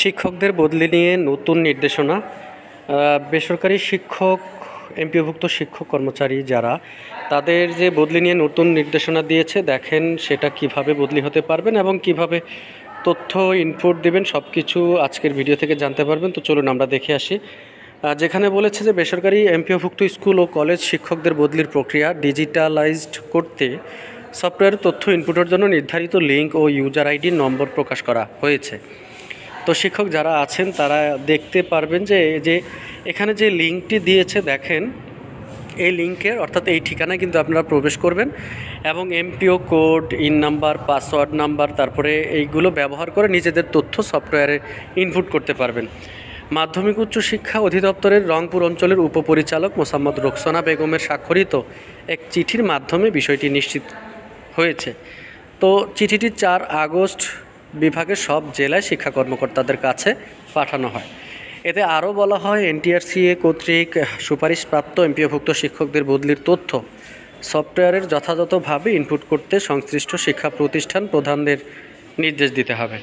শিক্ষকদের বদলি নিয়ে নতুন নির্দেশনা। বেসরকারি শিক্ষক, এমপিওভুক্ত শিক্ষক কর্মচারী যারা, তাদের যে বদলি নিয়ে নতুন নির্দেশনা দিয়েছে, দেখেন সেটা কিভাবে বদলি হতে পারবেন এবং কিভাবে তথ্য ইনপুট দেবেন, সব কিছু আজকের ভিডিও থেকে জানতে পারবেন। তো চলুন আমরা দেখে আসি। যেখানে বলেছে যে বেসরকারি এমপিওভুক্ত স্কুল ও কলেজ শিক্ষকদের বদলির প্রক্রিয়া ডিজিটালাইজড করতে সফটওয়্যার তথ্য ইনপুটের জন্য নির্ধারিত লিঙ্ক ও ইউজার আইডি নম্বর প্রকাশ করা হয়েছে। তো শিক্ষক যারা আছেন তারা দেখতে পারবেন যে এখানে যে লিঙ্কটি দিয়েছে, দেখেন এই লিঙ্কের অর্থাৎ এই ঠিকানায় কিন্তু আপনারা প্রবেশ করবেন এবং MPO code, in number, password number, তারপরে এইগুলো ব্যবহার করে নিজেদের তথ্য সফটওয়্যারে ইনপুট করতে পারবেন। মাধ্যমিক উচ্চ শিক্ষা অধিদপ্তরের রংপুর অঞ্চলের উপপরিচালক মোসাম্মদ রোকসানা বেগমের স্বাক্ষরিত এক চিঠির মাধ্যমে বিষয়টি নিশ্চিত হয়েছে। তো চিঠিটি 4 আগস্ট বিভাগের সব জেলায় শিক্ষা কর্মকর্তাদের কাছে পাঠানো হয়। এতে আরও বলা হয়, এনটিআরসিএ কর্তৃক সুপারিশপ্রাপ্ত এমপিওভুক্ত শিক্ষকদের বদলির তথ্য সফটওয়্যারের যথাযথভাবে ইনপুট করতে সংশ্লিষ্ট শিক্ষা প্রতিষ্ঠান প্রধানদের নির্দেশ দিতে হবে।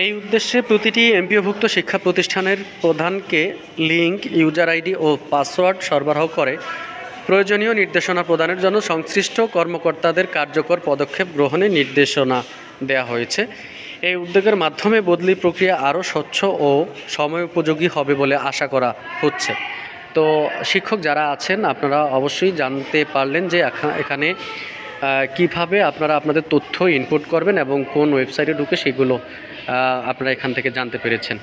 এই উদ্দেশ্যে প্রতিটি এমপিওভুক্ত শিক্ষা প্রতিষ্ঠানের প্রধানকে লিঙ্ক, ইউজার আইডি ও পাসওয়ার্ড সরবরাহ করে প্রয়োজনীয় নির্দেশনা প্রদানের জন্য সংশ্লিষ্ট কর্মকর্তাদের কার্যকর পদক্ষেপ গ্রহণের নির্দেশনা দেওয়া হয়েছে। এই উদ্যোগের মাধ্যমে বদলি প্রক্রিয়া আরও স্বচ্ছ ও সময় উপযোগী হবে বলে আশা করা হচ্ছে। তো শিক্ষক যারা আছেন, আপনারা অবশ্যই জানতে পারলেন যে এখানে কিভাবে আপনারা আপনাদের তথ্য ইনপুট করবেন এবং কোন ওয়েবসাইটে ঢুকে সেগুলো আপনারা এখান থেকে জানতে পেরেছেন।